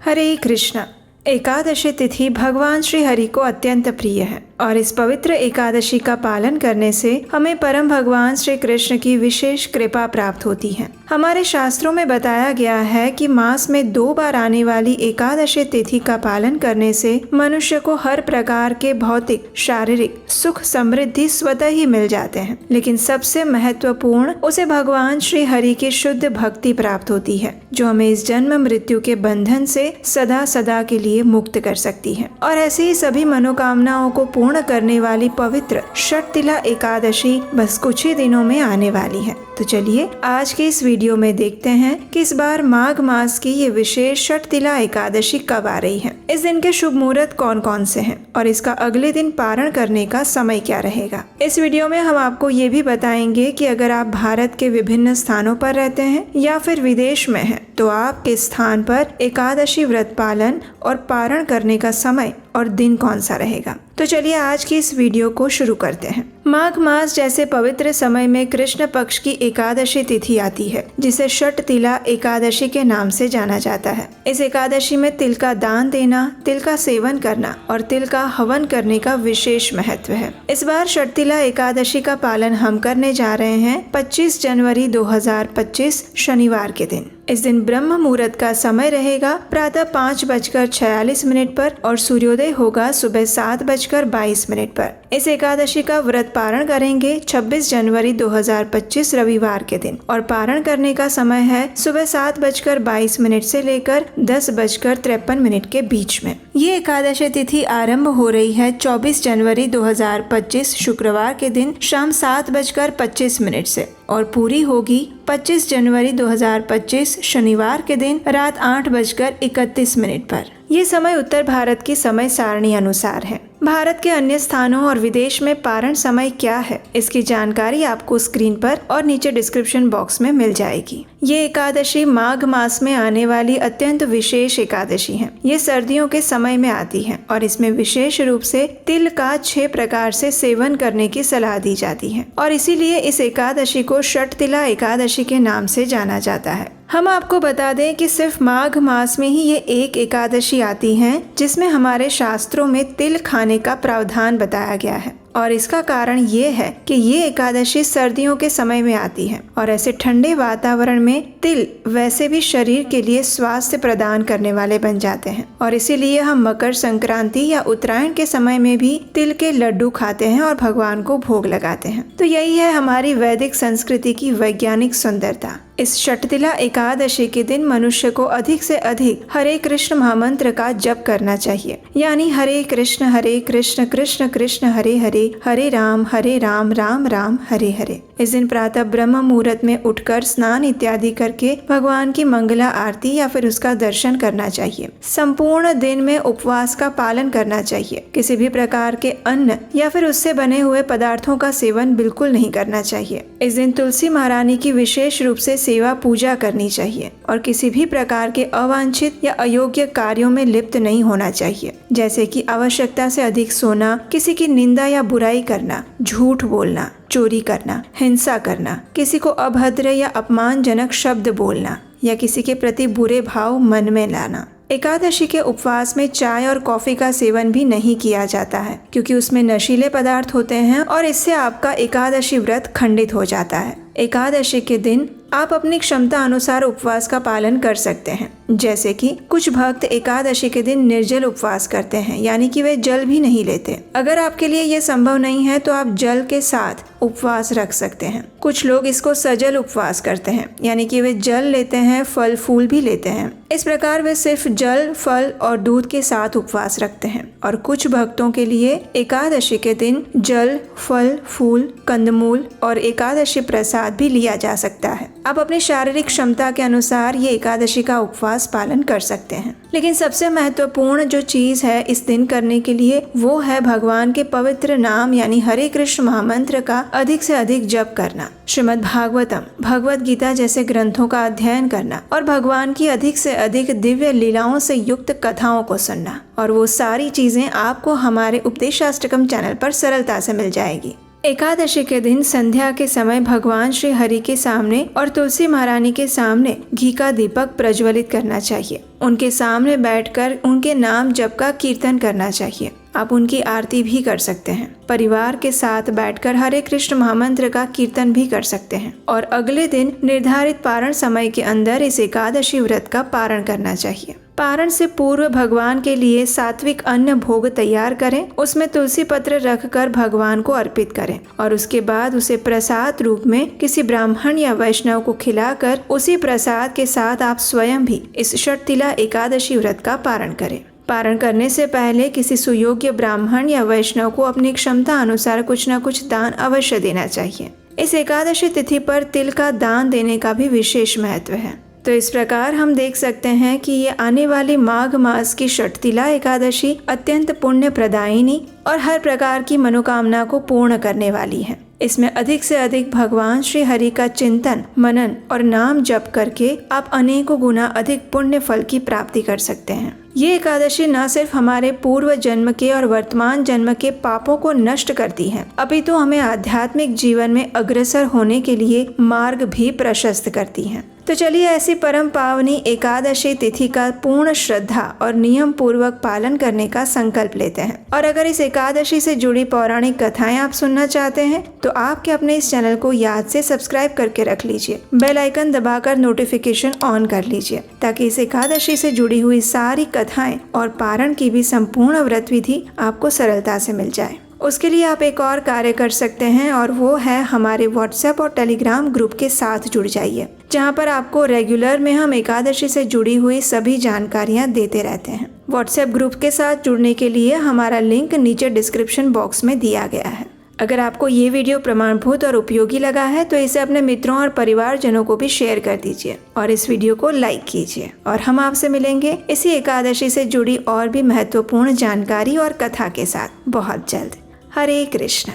हरे कृष्णा। एकादशी तिथि भगवान श्री हरि को अत्यंत प्रिय है और इस पवित्र एकादशी का पालन करने से हमें परम भगवान श्री कृष्ण की विशेष कृपा प्राप्त होती है। हमारे शास्त्रों में बताया गया है कि मास में 2 बार आने वाली एकादशी तिथि का पालन करने से मनुष्य को हर प्रकार के भौतिक शारीरिक सुख समृद्धि स्वतः ही मिल जाते हैं, लेकिन सबसे महत्वपूर्ण उसे भगवान श्री हरि की शुद्ध भक्ति प्राप्त होती है, जो हमें इस जन्म मृत्यु के बंधन से सदा सदा के लिए मुक्त कर सकती है। और ऐसे ही सभी मनोकामनाओं को पूर्ण करने वाली पवित्र षटतिला एकादशी बस कुछ ही दिनों में आने वाली है। तो चलिए आज के इस वीडियो में देखते हैं कि इस बार माघ मास की ये विशेष षटतिला एकादशी कब आ रही है, इस दिन के शुभ मुहूर्त कौन कौन से हैं और इसका अगले दिन पारण करने का समय क्या रहेगा। इस वीडियो में हम आपको ये भी बताएंगे कि अगर आप भारत के विभिन्न स्थानों पर रहते हैं या फिर विदेश में हैं, तो आपके स्थान पर एकादशी व्रत पालन और पारण करने का समय और दिन कौन सा रहेगा। तो चलिए आज की इस वीडियो को शुरू करते हैं। माघ मास जैसे पवित्र समय में कृष्ण पक्ष की एकादशी तिथि आती है, जिसे षटतिला एकादशी के नाम से जाना जाता है। इस एकादशी में तिल का दान देना, तिल का सेवन करना और तिल का हवन करने का विशेष महत्व है। इस बार षटतिला एकादशी का पालन हम करने जा रहे हैं 25 जनवरी 2025 शनिवार के दिन। इस दिन ब्रह्म मुहूर्त का समय रहेगा प्रातः 5:46 पर और सूर्योदय होगा सुबह 7:22 पर। इस एकादशी का व्रत पारण करेंगे 26 जनवरी 2025 रविवार के दिन और पारण करने का समय है सुबह 7:22 से लेकर 10:53 के बीच में। ये एकादशी तिथि आरंभ हो रही है 24 जनवरी 2025 शुक्रवार के दिन शाम 7:25 से और पूरी होगी 25 जनवरी 2025 शनिवार के दिन रात 8:31 पर। ये समय उत्तर भारत की समय सारणी अनुसार है। भारत के अन्य स्थानों और विदेश में पारण समय क्या है, इसकी जानकारी आपको स्क्रीन पर और नीचे डिस्क्रिप्शन बॉक्स में मिल जाएगी। ये एकादशी माघ मास में आने वाली अत्यंत विशेष एकादशी है। ये सर्दियों के समय में आती है और इसमें विशेष रूप से तिल का 6 प्रकार से सेवन करने की सलाह दी जाती है और इसीलिए इस एकादशी को षटतिला एकादशी के नाम से जाना जाता है। हम आपको बता दें कि सिर्फ माघ मास में ही ये एक एकादशी आती है जिसमें हमारे शास्त्रों में तिल खाने का प्रावधान बताया गया है और इसका कारण ये है कि ये एकादशी सर्दियों के समय में आती है और ऐसे ठंडे वातावरण में तिल वैसे भी शरीर के लिए स्वास्थ्य प्रदान करने वाले बन जाते हैं और इसीलिए हम मकर संक्रांति या उत्तरायण के समय में भी तिल के लड्डू खाते हैं और भगवान को भोग लगाते हैं। तो यही है हमारी वैदिक संस्कृति की वैज्ञानिक सुंदरता। इस षटतिला एकादशी के दिन मनुष्य को अधिक से अधिक हरे कृष्ण महामंत्र का जप करना चाहिए, यानी हरे कृष्ण कृष्ण कृष्ण हरे हरे, हरे राम राम राम हरे हरे। इस दिन प्रातः ब्रह्म मुहूर्त में उठकर स्नान इत्यादि करके भगवान की मंगला आरती या फिर उसका दर्शन करना चाहिए। संपूर्ण दिन में उपवास का पालन करना चाहिए। किसी भी प्रकार के अन्न या फिर उससे बने हुए पदार्थों का सेवन बिल्कुल नहीं करना चाहिए। इस दिन तुलसी महारानी की विशेष रूप से सेवा पूजा करनी चाहिए और किसी भी प्रकार के अवांछित या अयोग्य कार्यों में लिप्त नहीं होना चाहिए, जैसे कि आवश्यकता से अधिक सोना, किसी की निंदा या बुराई करना, झूठ बोलना, चोरी करना, हिंसा करना, किसी को अभद्र या अपमानजनक शब्द बोलना या किसी के प्रति बुरे भाव मन में लाना। एकादशी के उपवास में चाय और कॉफी का सेवन भी नहीं किया जाता है, क्योंकि उसमें नशीले पदार्थ होते हैं और इससे आपका एकादशी व्रत खंडित हो जाता है। एकादशी के दिन आप अपनी क्षमता अनुसार उपवास का पालन कर सकते हैं, जैसे कि कुछ भक्त एकादशी के दिन निर्जल उपवास करते हैं, यानी कि वे जल भी नहीं लेते। अगर आपके लिए ये संभव नहीं है तो आप जल के साथ उपवास रख सकते हैं। कुछ लोग इसको सजल उपवास करते हैं, यानी कि वे जल लेते हैं, फल फूल भी लेते हैं। इस प्रकार वे सिर्फ जल, फल और दूध के साथ उपवास रखते हैं। और कुछ भक्तों के लिए एकादशी के दिन जल, फल, फूल, कंदमूल और एकादशी प्रसाद भी लिया जा सकता है। आप अपनी शारीरिक क्षमता के अनुसार ये एकादशी का उपवास पालन कर सकते हैं। लेकिन सबसे महत्वपूर्ण जो चीज है इस दिन करने के लिए वो है भगवान के पवित्र नाम यानी हरे कृष्ण महामंत्र का अधिक से अधिक जप करना, श्रीमद् भागवतम, भगवत गीता जैसे ग्रंथों का अध्ययन करना और भगवान की अधिक से अधिक दिव्य लीलाओं से युक्त कथाओं को सुनना। और वो सारी चीजें आपको हमारे उपदेशाष्टकम चैनल पर सरलता से मिल जाएगी। एकादशी के दिन संध्या के समय भगवान श्री हरि के सामने और तुलसी महारानी के सामने घी का दीपक प्रज्वलित करना चाहिए। उनके सामने बैठकर उनके नाम जप का कीर्तन करना चाहिए। आप उनकी आरती भी कर सकते हैं। परिवार के साथ बैठकर हरे कृष्ण महामंत्र का कीर्तन भी कर सकते हैं और अगले दिन निर्धारित पारण समय के अंदर इस एकादशी व्रत का पारण करना चाहिए। पारण से पूर्व भगवान के लिए सात्विक अन्न भोग तैयार करें, उसमें तुलसी पत्र रखकर भगवान को अर्पित करें और उसके बाद उसे प्रसाद रूप में किसी ब्राह्मण या वैष्णव को खिलाकर उसी प्रसाद के साथ आप स्वयं भी इस षटतिला एकादशी व्रत का पारण करें। पारण करने से पहले किसी सुयोग्य ब्राह्मण या वैष्णव को अपनी क्षमता अनुसार कुछ न कुछ दान अवश्य देना चाहिए। इस एकादशी तिथि पर तिल का दान देने का भी विशेष महत्व है। तो इस प्रकार हम देख सकते हैं कि ये आने वाली माघ मास की षटतिला एकादशी अत्यंत पुण्य प्रदायिनी और हर प्रकार की मनोकामना को पूर्ण करने वाली है। इसमें अधिक से अधिक भगवान श्री हरि का चिंतन, मनन और नाम जप करके आप अनेकों गुना अधिक पुण्य फल की प्राप्ति कर सकते हैं। ये एकादशी न सिर्फ हमारे पूर्व जन्म के और वर्तमान जन्म के पापों को नष्ट करती है, अपितु हमें आध्यात्मिक जीवन में अग्रसर होने के लिए मार्ग भी प्रशस्त करती है। तो चलिए ऐसी परम पावनी एकादशी तिथि का पूर्ण श्रद्धा और नियम पूर्वक पालन करने का संकल्प लेते हैं। और अगर इस एकादशी से जुड़ी पौराणिक कथाएं आप सुनना चाहते हैं तो आपके अपने इस चैनल को याद से सब्सक्राइब करके रख लीजिए। बेल आइकन दबाकर नोटिफिकेशन ऑन कर लीजिए ताकि इस एकादशी से जुड़ी हुई सारी कथाएं और पारण की भी संपूर्ण व्रत विधि आपको सरलता से मिल जाए। उसके लिए आप एक और कार्य कर सकते हैं और वो है हमारे व्हाट्सएप और टेलीग्राम ग्रुप के साथ जुड़ जाइए, जहाँ पर आपको रेगुलर में हम एकादशी से जुड़ी हुई सभी जानकारियाँ देते रहते हैं। व्हाट्सएप ग्रुप के साथ जुड़ने के लिए हमारा लिंक नीचे डिस्क्रिप्शन बॉक्स में दिया गया है। अगर आपको ये वीडियो प्रमाणभूत और उपयोगी लगा है तो इसे अपने मित्रों और परिवारजनों को भी शेयर कर दीजिए और इस वीडियो को लाइक कीजिए। और हम आपसे मिलेंगे इसी एकादशी से जुड़ी और भी महत्वपूर्ण जानकारी और कथा के साथ बहुत जल्द। हरे कृष्ण।